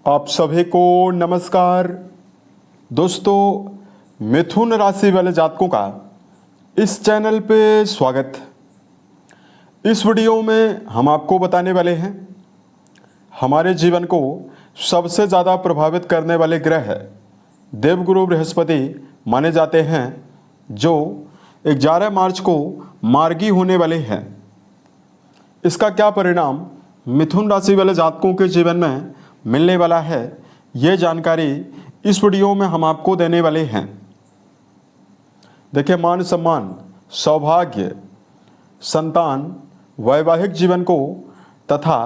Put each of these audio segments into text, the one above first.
आप सभी को नमस्कार। दोस्तों, मिथुन राशि वाले जातकों का इस चैनल पे स्वागत। इस वीडियो में हम आपको बताने वाले हैं हमारे जीवन को सबसे ज़्यादा प्रभावित करने वाले ग्रह देवगुरु बृहस्पति माने जाते हैं, जो 11 मार्च को मार्गी होने वाले हैं। इसका क्या परिणाम मिथुन राशि वाले जातकों के जीवन में मिलने वाला है, ये जानकारी इस वीडियो में हम आपको देने वाले हैं। देखिए, मान सम्मान, सौभाग्य, संतान, वैवाहिक जीवन को तथा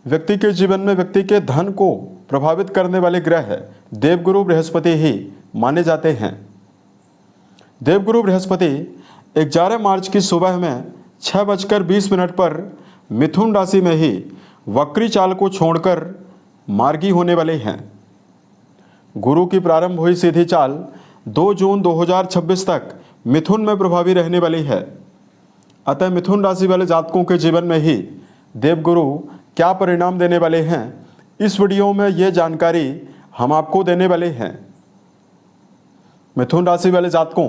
व्यक्ति के जीवन में व्यक्ति के धन को प्रभावित करने वाले ग्रह देवगुरु बृहस्पति ही माने जाते हैं। देवगुरु बृहस्पति 11 मार्च की सुबह में 6:20 पर मिथुन राशि में ही वक्री चाल को छोड़कर मार्गी होने वाले हैं। गुरु की प्रारंभ हुई सीधी चाल 2 जून 2026 तक मिथुन में प्रभावी रहने वाली है। अतः मिथुन राशि वाले जातकों के जीवन में ही देवगुरु क्या परिणाम देने वाले हैं, इस वीडियो में ये जानकारी हम आपको देने वाले हैं। मिथुन राशि वाले जातकों,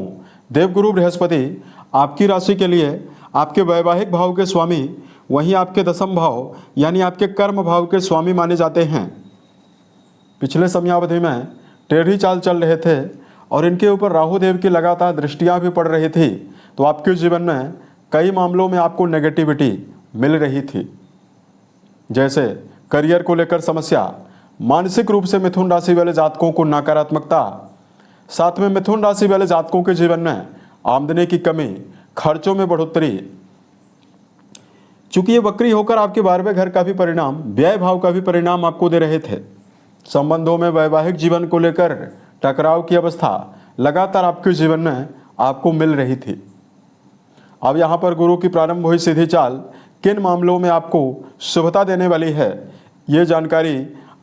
देवगुरु बृहस्पति आपकी राशि के लिए आपके वैवाहिक भाव के स्वामी, वहीं आपके दशम भाव यानी आपके कर्म भाव के स्वामी माने जाते हैं। पिछले समयावधि में टेढ़ी चाल चल रहे थे और इनके ऊपर राहु देव की लगातार दृष्टियां भी पड़ रही थी, तो आपके जीवन में कई मामलों में आपको नेगेटिविटी मिल रही थी। जैसे करियर को लेकर समस्या, मानसिक रूप से मिथुन राशि वाले जातकों को नकारात्मकता, साथ में मिथुन राशि वाले जातकों के जीवन में आमदनी की कमी, खर्चों में बढ़ोतरी। चूंकि ये वक्री होकर आपके 12वें घर का भी परिणाम, व्यय भाव का भी परिणाम आपको दे रहे थे, संबंधों में वैवाहिक जीवन को लेकर टकराव की अवस्था लगातार आपके जीवन में आपको मिल रही थी। अब यहाँ पर गुरु की प्रारंभ हुई सीधी चाल किन मामलों में आपको शुभता देने वाली है, ये जानकारी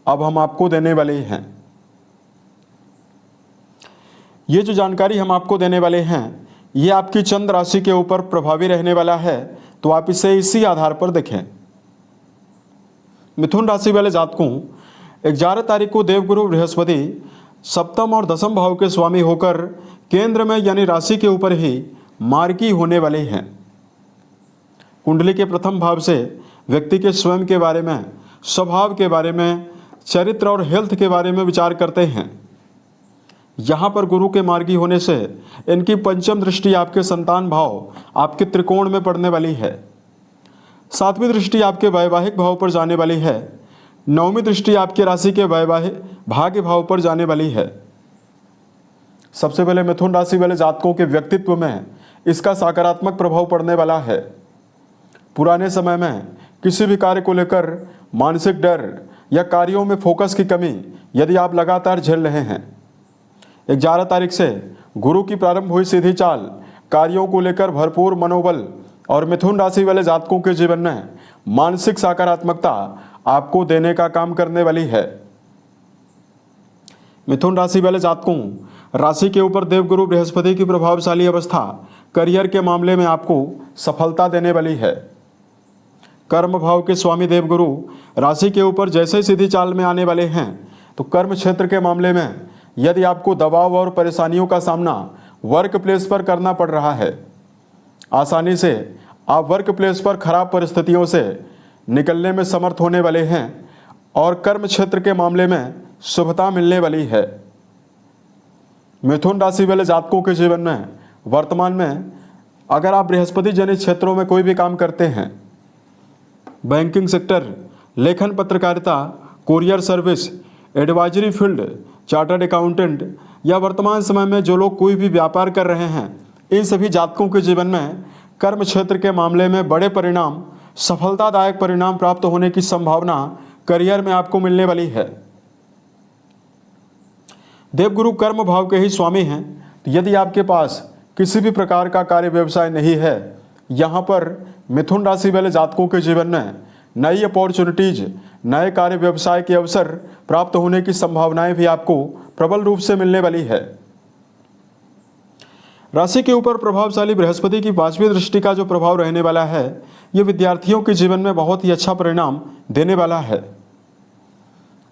अब हम आपको देने वाले हैं। ये जो जानकारी हम आपको देने वाले हैं, ये आपकी चंद्र राशि के ऊपर प्रभावी रहने वाला है, तो आप इसे इसी आधार पर देखें। मिथुन राशि वाले जातकों, 11 तारीख को देवगुरु बृहस्पति सप्तम और दशम भाव के स्वामी होकर केंद्र में यानी राशि के ऊपर ही मार्गी होने वाले हैं। कुंडली के प्रथम भाव से व्यक्ति के स्वयं के बारे में, स्वभाव के बारे में, चरित्र और हेल्थ के बारे में विचार करते हैं। यहाँ पर गुरु के मार्गी होने से इनकी पंचम दृष्टि आपके संतान भाव, आपके त्रिकोण में पड़ने वाली है। 7वीं दृष्टि आपके वैवाहिक भाव पर जाने वाली है। 9वीं दृष्टि आपके राशि के वैवाहिक भाग्य भाव पर जाने वाली है। सबसे पहले मिथुन राशि वाले जातकों के व्यक्तित्व में इसका सकारात्मक प्रभाव पड़ने वाला है। पुराने समय में किसी भी कार्य को लेकर मानसिक डर या कार्यों में फोकस की कमी यदि आप लगातार झेल रहे हैं, 11 तारीख से गुरु की प्रारंभ हुई सीधी चाल कार्यों को लेकर भरपूर मनोबल और मिथुन राशि वाले जातकों के जीवन में मानसिक सकारात्मकता आपको देने का काम करने वाली है। मिथुन राशि वाले जातकों, राशि के ऊपर देवगुरु बृहस्पति की प्रभावशाली अवस्था करियर के मामले में आपको सफलता देने वाली है। कर्म भाव के स्वामी देवगुरु राशि के ऊपर जैसे सीधी चाल में आने वाले हैं, तो कर्म क्षेत्र के मामले में यदि आपको दबाव और परेशानियों का सामना वर्क प्लेस पर करना पड़ रहा है, आसानी से आप वर्क प्लेस पर खराब परिस्थितियों से निकलने में समर्थ होने वाले हैं और कर्म क्षेत्र के मामले में शुभता मिलने वाली है। मिथुन राशि वाले जातकों के जीवन में वर्तमान में अगर आप बृहस्पति जनित क्षेत्रों में कोई भी काम करते हैं, बैंकिंग सेक्टर, लेखन पत्रकारिता, courier service, advisory field, chartered accountant या वर्तमान समय में जो लोग कोई भी व्यापार कर रहे हैं, इन सभी जातकों के जीवन में कर्म क्षेत्र के मामले में बड़े परिणाम, सफलतादायक परिणाम प्राप्त होने की संभावना करियर में आपको मिलने वाली है। देवगुरु कर्म भाव के ही स्वामी हैं, तो यदि आपके पास किसी भी प्रकार का कार्य व्यवसाय नहीं है, यहाँ पर मिथुन राशि वाले जातकों के जीवन में नई अपॉर्चुनिटीज, नए कार्य व्यवसाय के अवसर प्राप्त होने की संभावनाएं भी आपको प्रबल रूप से मिलने वाली है। राशि के ऊपर प्रभावशाली बृहस्पति की 5वीं दृष्टि का जो प्रभाव रहने वाला है, ये विद्यार्थियों के जीवन में बहुत ही अच्छा परिणाम देने वाला है।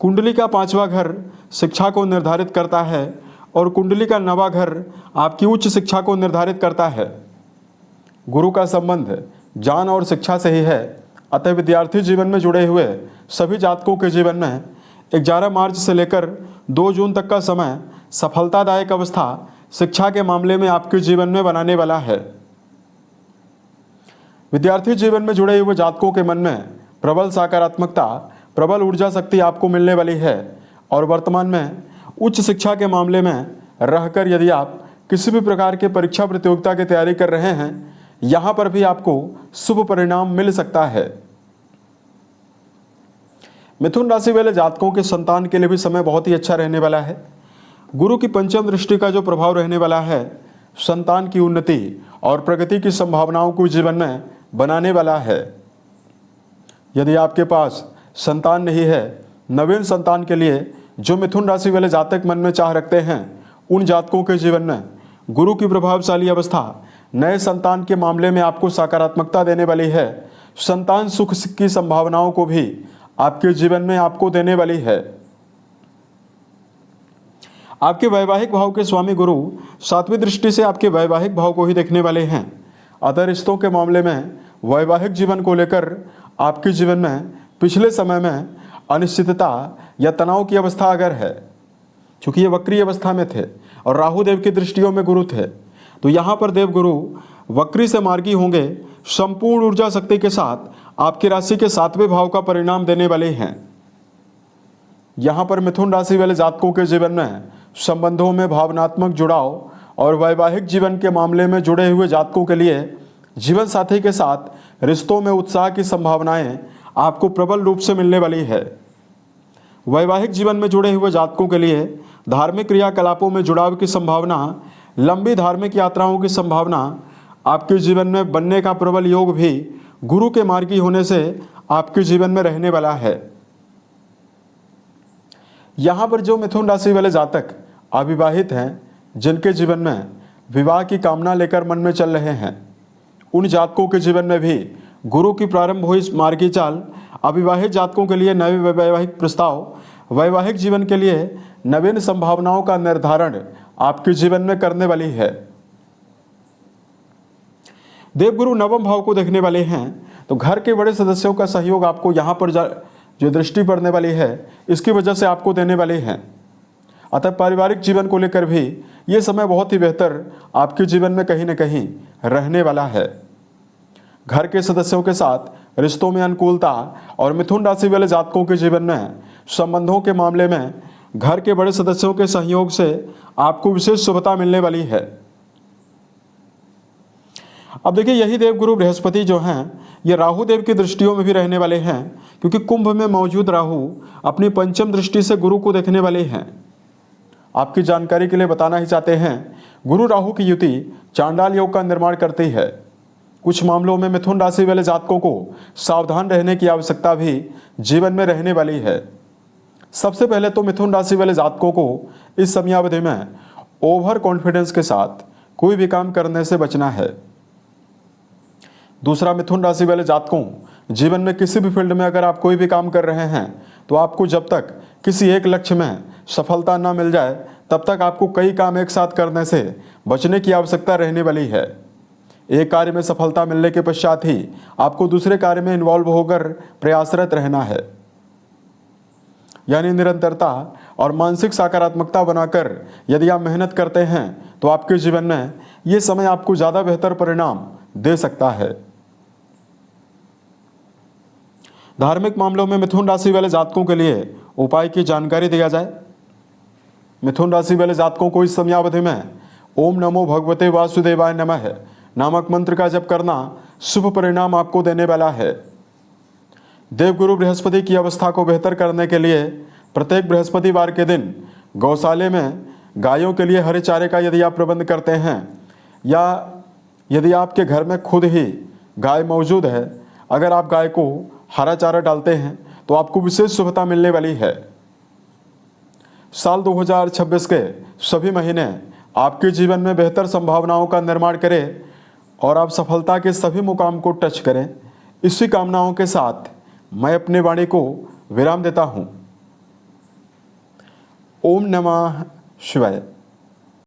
कुंडली का 5वां घर शिक्षा को निर्धारित करता है और कुंडली का 9वां घर आपकी उच्च शिक्षा को निर्धारित करता है। गुरु का संबंध ज्ञान और शिक्षा से ही है, अतः विद्यार्थी जीवन में जुड़े हुए सभी जातकों के जीवन में 11 मार्च से लेकर 2 जून तक का समय सफलतादायक अवस्था शिक्षा के मामले में आपके जीवन में बनाने वाला है। विद्यार्थी जीवन में जुड़े हुए जातकों के मन में प्रबल सकारात्मकता, प्रबल ऊर्जा शक्ति आपको मिलने वाली है और वर्तमान में उच्च शिक्षा के मामले में रहकर यदि आप किसी भी प्रकार के परीक्षा प्रतियोगिता की तैयारी कर रहे हैं, यहाँ पर भी आपको शुभ परिणाम मिल सकता है। मिथुन राशि वाले जातकों के संतान के लिए भी समय बहुत ही अच्छा रहने वाला है। गुरु की पंचम दृष्टि का जो प्रभाव रहने वाला है, संतान की उन्नति और प्रगति की संभावनाओं को जीवन में बनाने वाला है। यदि आपके पास संतान नहीं है, नवीन संतान के लिए जो मिथुन राशि वाले जातक मन में चाह रखते हैं, उन जातकों के जीवन में गुरु की प्रभावशाली अवस्था नए संतान के मामले में आपको सकारात्मकता देने वाली है। संतान सुख की संभावनाओं को भी आपके जीवन में आपको देने वाली है। आपके वैवाहिक भाव के स्वामी गुरु 7वीं दृष्टि से आपके वैवाहिक भाव को ही देखने वाले हैं। अतः रिश्तों के मामले में वैवाहिक जीवन को लेकर आपके जीवन में पिछले समय में अनिश्चितता या तनाव की अवस्था अगर है, क्योंकि ये वक्री अवस्था में थे और राहु देव की दृष्टियों में गुरु थे, तो यहाँ पर देव गुरु वक्री से मार्गी होंगे, संपूर्ण ऊर्जा शक्ति के साथ आपकी राशि के 7वें भाव का परिणाम देने वाले हैं। यहाँ पर मिथुन राशि वाले जातकों के जीवन में संबंधों में भावनात्मक जुड़ाव और वैवाहिक जीवन के मामले में जुड़े हुए जातकों के लिए जीवन साथी के साथ रिश्तों में उत्साह की संभावनाएं आपको प्रबल रूप से मिलने वाली है। वैवाहिक जीवन में जुड़े हुए जातकों के लिए धार्मिक क्रियाकलापों में जुड़ाव की संभावना, लंबी धार्मिक यात्राओं की संभावना आपके जीवन में बनने का प्रबल योग भी गुरु के मार्गी होने से आपके जीवन में रहने वाला है। यहाँ पर जो मिथुन राशि वाले जातक अविवाहित हैं, जिनके जीवन में विवाह की कामना लेकर मन में चल रहे हैं, उन जातकों के जीवन में भी गुरु की प्रारंभ हुई मार्गी चाल अविवाहित जातकों के लिए नए वैवाहिक प्रस्ताव, वैवाहिक जीवन के लिए नवीन संभावनाओं का निर्धारण आपके जीवन में करने वाली है। देवगुरु नवम भाव को देखने वाले हैं, तो घर के बड़े सदस्यों का सहयोग आपको यहाँ पर जो दृष्टि पड़ने वाली है, इसकी वजह से आपको देने वाले हैं। अतः पारिवारिक जीवन को लेकर भी ये समय बहुत ही बेहतर आपके जीवन में कहीं न कहीं रहने वाला है। घर के सदस्यों के साथ रिश्तों में अनुकूलता और मिथुन राशि वाले जातकों के जीवन में संबंधों के मामले में घर के बड़े सदस्यों के सहयोग से आपको विशेष शुभता मिलने वाली है। अब देखिए, यही देवगुरु बृहस्पति जो हैं, ये राहु देव की दृष्टियों में भी रहने वाले हैं, क्योंकि कुंभ में मौजूद राहु अपनी पंचम दृष्टि से गुरु को देखने वाले हैं। आपकी जानकारी के लिए बताना ही चाहते हैं, गुरु राहु की युति चांडाल योग का निर्माण करती है। कुछ मामलों में मिथुन राशि वाले जातकों को सावधान रहने की आवश्यकता भी जीवन में रहने वाली है। सबसे पहले तो मिथुन राशि वाले जातकों को इस समयावधि में ओवर कॉन्फिडेंस के साथ कोई भी काम करने से बचना है। दूसरा, मिथुन राशि वाले जातकों, जीवन में किसी भी फील्ड में अगर आप कोई भी काम कर रहे हैं, तो आपको जब तक किसी एक लक्ष्य में सफलता ना मिल जाए, तब तक आपको कई काम एक साथ करने से बचने की आवश्यकता रहने वाली है। एक कार्य में सफलता मिलने के पश्चात ही आपको दूसरे कार्य में इन्वॉल्व होकर प्रयासरत रहना है। यानी निरंतरता और मानसिक सकारात्मकता बनाकर यदि आप मेहनत करते हैं, तो आपके जीवन में ये समय आपको ज़्यादा बेहतर परिणाम दे सकता है। धार्मिक मामलों में मिथुन राशि वाले जातकों के लिए उपाय की जानकारी दिया जाए। मिथुन राशि वाले जातकों को इस समयावधि में ओम नमो भगवते वासुदेवाय नमः नामक मंत्र का जप करना शुभ परिणाम आपको देने वाला है। देवगुरु बृहस्पति की अवस्था को बेहतर करने के लिए प्रत्येक बृहस्पतिवार के दिन गौशाले में गायों के लिए हरे चारे का यदि आप प्रबंध करते हैं, या यदि आपके घर में खुद ही गाय मौजूद है, अगर आप गाय को हरा चारा डालते हैं, तो आपको विशेष शुभता मिलने वाली है। साल 2026 के सभी महीने आपके जीवन में बेहतर संभावनाओं का निर्माण करें और आप सफलता के सभी मुकाम को टच करें। इसी कामनाओं के साथ मैं अपनी वाणी को विराम देता हूँ। ओम नमः शिवाय।